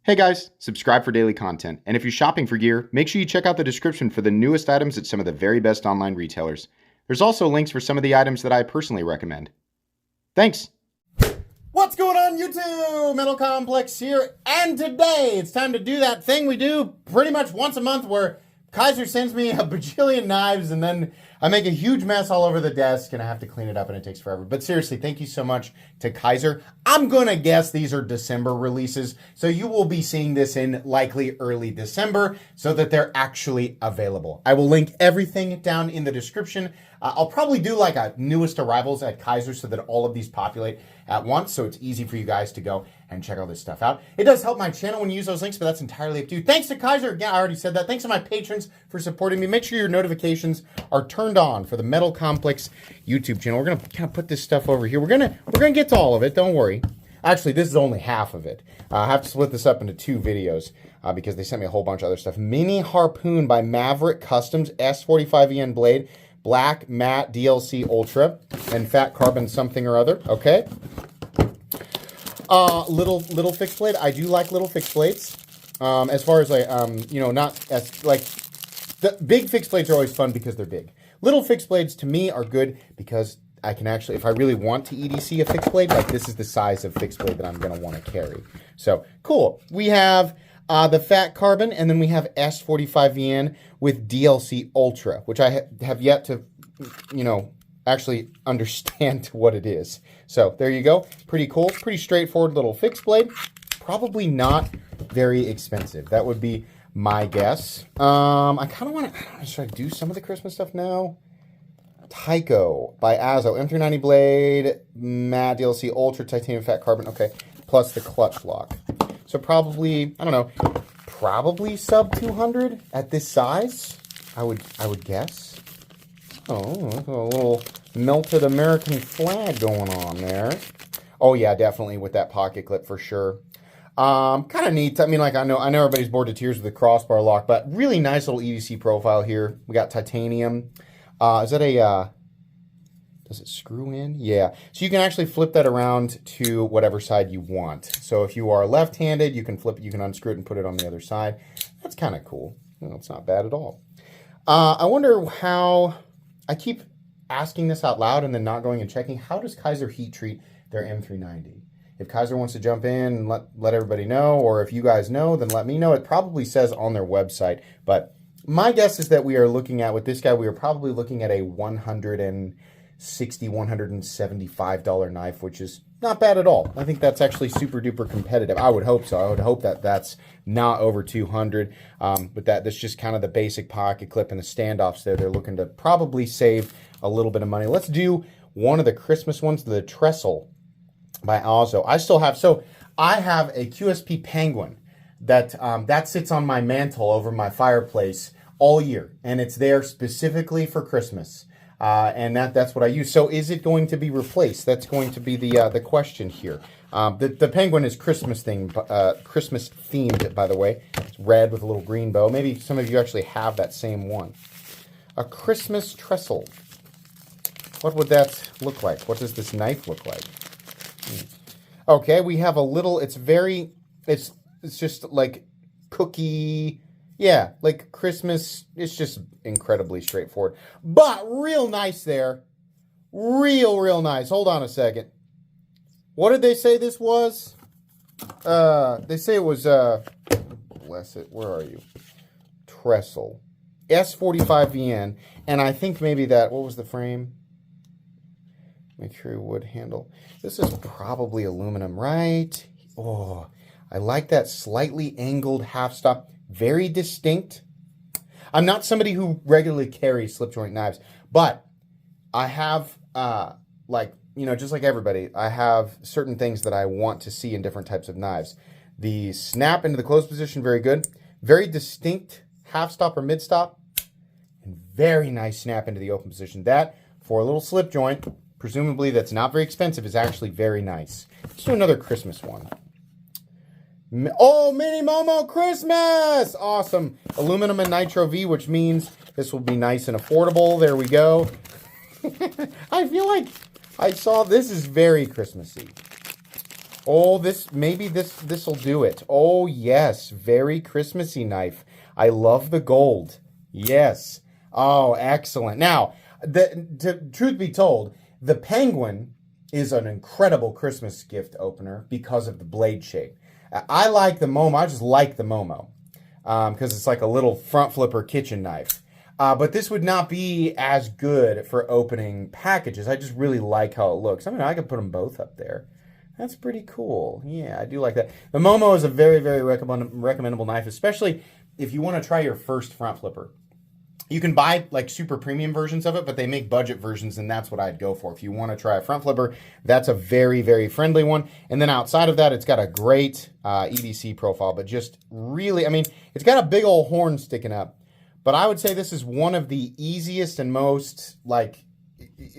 Hey guys, subscribe for daily content, and if you're shopping for gear, make sure you check out the description for the newest items at some of the very best online retailers. There's also links for some of the items that I personally recommend. Thanks! What's going on, YouTube? Metal Complex here, and today it's time to do that thing we do pretty much once a month where Kizer sends me a bajillion knives and then I make a huge mess all over the desk and I have to clean it up and it takes forever. But seriously, thank you so much to Kizer. I'm going to guess these are December releases, so you will be seeing this in likely early December so that they're actually available. I will link everything down in the description. I'll probably do like a newest arrivals at Kizer so that all of these populate at once, so it's easy for you guys to go and check all this stuff out. It does help my channel when you use those links, but that's entirely up to you. Thanks to Kizer. Again, I already said that. Thanks to my patrons for supporting me. Make sure your notifications are turned on for the Metal Complex YouTube channel. We're gonna kind of put this stuff over here. We're gonna get to all of it. Don't worry. Actually, this is only half of it. I have to split this up into two videos because they sent me a whole bunch of other stuff. Mini Harpoon by Maverick Customs S45EN blade. Black matte DLC Ultra and fat carbon something or other. Okay. Little fixed blade. I do like little fixed blades. As far as like not as like the big fixed blades are always fun because they're big. Little fixed blades to me are good because I can actually, if I really want to EDC a fixed blade, like this is the size of fixed blade that I'm going to want to carry. So cool. We have the fat carbon, and then we have S45VN with DLC Ultra, which I have yet to, actually understand what it is. So there you go. Pretty cool. Pretty straightforward little fixed blade. Probably not very expensive. That would be my guess. I kind of want to, should I do some of the Christmas stuff now? Tycho by Azo. M390 blade, matte DLC Ultra, titanium fat carbon. Okay. Plus the clutch lock. So probably, I don't know, probably sub 200 at this size, I would guess. Oh, a little melted American flag going on there. Oh yeah, definitely with that pocket clip for sure. Kind of neat. I mean, like I know everybody's bored to tears with the crossbar lock, but really nice little EDC profile here. We got titanium. Is that a does it screw in? Yeah. So you can actually flip that around to whatever side you want. So if you are left-handed, you can flip it, you can unscrew it and put it on the other side. That's kind of cool. Well, it's not bad at all. I wonder how, I keep asking this out loud and then not going and checking. How does Kizer heat treat their M390? If Kizer wants to jump in and let everybody know, or if you guys know, then let me know. It probably says on their website, but my guess is that we are looking at, with this guy, we are probably looking at a $160, $175 knife, which is not bad at all. I think that's actually super duper competitive. I would hope so. I would hope that that's not over 200. But that's just kind of the basic pocket clip and the standoffs there. They're looking to probably save a little bit of money. Let's do one of the Christmas ones, the Trestle by Azo. I have a QSP Penguin that sits on my mantle over my fireplace all year, and it's there specifically for Christmas. And that's what I use. So is it going to be replaced? That's going to be the question here. The Penguin is Christmas themed, by the way. It's red with a little green bow. Maybe some of you actually have that same one. A Christmas Trestle. What would that look like? What does this knife look like? Okay, we have a little, it's just like cookie. Yeah, like Christmas, it's just incredibly straightforward. But real nice there. Real nice. Hold on a second. What did they say this was? They say it was, bless it, where are you? Trestle. S45VN. And I think maybe that, what was the frame? Make sure wood handle. This is probably aluminum, right? Oh, I like that slightly angled half stop. Very distinct. I'm not somebody who regularly carries slip joint knives, but I have, just like everybody, I have certain things that I want to see in different types of knives. The snap into the closed position, very good. Very distinct half stop or mid stop, and very nice snap into the open position. That, for a little slip joint, presumably that's not very expensive, is actually very nice. Let's do another Christmas one. Oh, Mini Momo Christmas! Awesome. Aluminum and Nitro V, which means this will be nice and affordable. There we go. I feel like I saw, this is very Christmassy. Oh, maybe this'll do it. Oh, yes. Very Christmassy knife. I love the gold. Yes. Oh, excellent. Now, truth be told, the Penguin is an incredible Christmas gift opener because of the blade shape. I like the Momo. I just like the Momo because it's like a little front flipper kitchen knife. But this would not be as good for opening packages. I just really like how it looks. I mean, I could put them both up there. That's pretty cool. Yeah, I do like that. The Momo is a very, very recommendable knife, especially if you want to try your first front flipper. You can buy like super premium versions of it, but they make budget versions, and that's what I'd go for. If you want to try a front flipper, that's a very, very friendly one. And then outside of that, it's got a great EDC profile, but just really, I mean, it's got a big old horn sticking up. But I would say this is one of the easiest and most, like,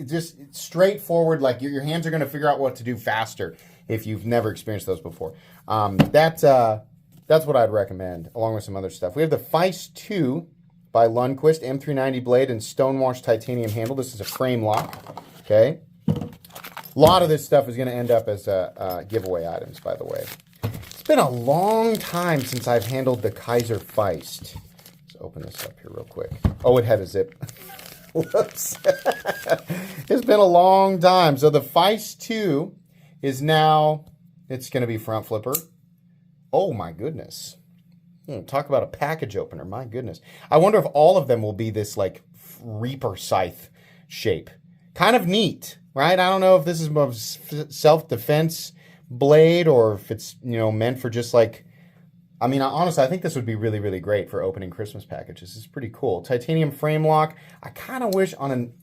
just straightforward, like your hands are going to figure out what to do faster if you've never experienced those before. That's what I'd recommend, along with some other stuff. We have the Feist 2 by Lundquist, M390 blade and stonewashed titanium handle. This is a frame lock, okay? A lot of this stuff is going to end up as giveaway items, by the way. It's been a long time since I've handled the Kizer Feist. Let's open this up here real quick. Oh, it had a zip. Whoops. It's been a long time. So the Feist 2 is now, it's going to be front flipper. Oh, my goodness. Talk about a package opener. My goodness. I wonder if all of them will be this like Reaper scythe shape. Kind of neat, right? I don't know if this is a self-defense blade or if it's, meant for just like, I mean, honestly, I think this would be really, really great for opening Christmas packages. It's pretty cool. Titanium frame lock. I kind of wish on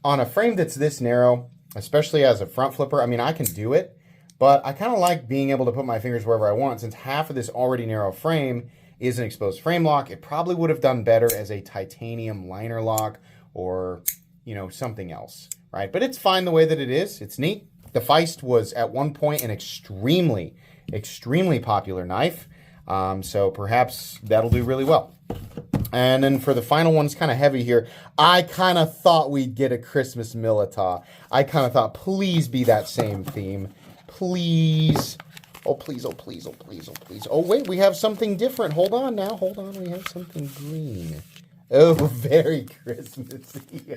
a frame that's this narrow, especially as a front flipper, I mean, I can do it, but I kind of like being able to put my fingers wherever I want. Since half of this already narrow frame is an exposed frame lock, it probably would have done better as a titanium liner lock or, something else, right? But it's fine the way that it is. It's neat. The Feist was at one point an extremely, extremely popular knife. So perhaps that'll do really well. And then for the final one, it's kind of heavy here. I kind of thought we'd get a Christmas Militaw. I kind of thought, please be that same theme. Please. Oh, please, oh, please, oh, please, oh, please. Oh, wait, we have something different. Hold on now. Hold on. We have something green. Oh, very Christmassy.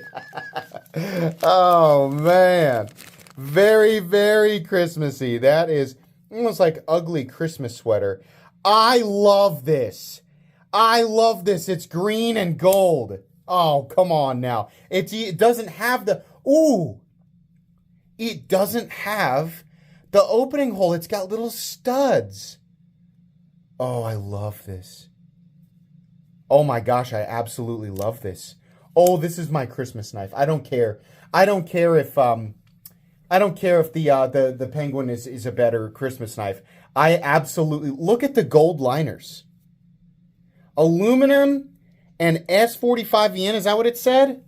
Oh, man. Very, very Christmassy. That is almost like ugly Christmas sweater. I love this. I love this. It's green and gold. Oh, come on now. It doesn't have the... Ooh. It doesn't have... the opening hole. It's got little studs. Oh, I love this. Oh my gosh, I absolutely love this. Oh, this is my Christmas knife. I don't care. I don't care if the Penguin is a better Christmas knife. I absolutely look at the gold liners. Aluminum and S45 yen, is that what it said?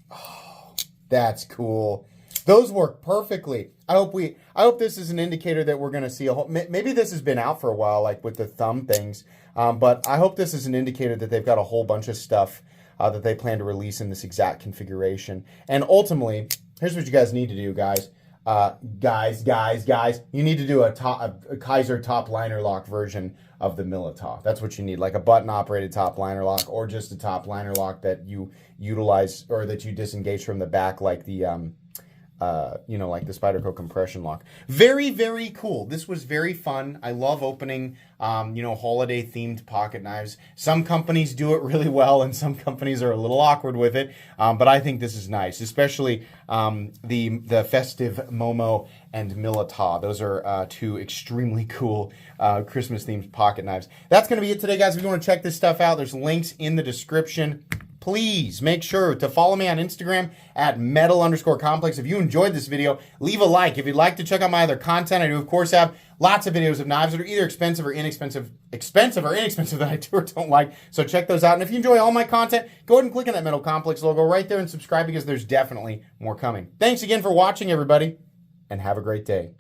Oh, that's cool. Those work perfectly. I hope this is an indicator that we're going to see a whole... Maybe this has been out for a while, like with the thumb things. But I hope this is an indicator that they've got a whole bunch of stuff that they plan to release in this exact configuration. And ultimately, here's what you guys need to do, guys. Guys. You need to do a Kizer top liner lock version of the Militaw. That's what you need, like a button-operated top liner lock or just a top liner lock that you utilize or that you disengage from the back like the... like the Spyderco compression lock. Very, very cool. This was very fun. I love opening, holiday themed pocket knives. Some companies do it really well and some companies are a little awkward with it. But I think this is nice, especially the Festive Momo and Militaw. Those are two extremely cool Christmas themed pocket knives. That's going to be it today, guys. If you want to check this stuff out, there's links in the description. Please make sure to follow me on Instagram at metal_complex. If you enjoyed this video, leave a like. If you'd like to check out my other content, I do, of course, have lots of videos of knives that are either expensive or inexpensive that I do or don't like. So check those out. And if you enjoy all my content, go ahead and click on that Metal Complex logo right there and subscribe because there's definitely more coming. Thanks again for watching, everybody, and have a great day.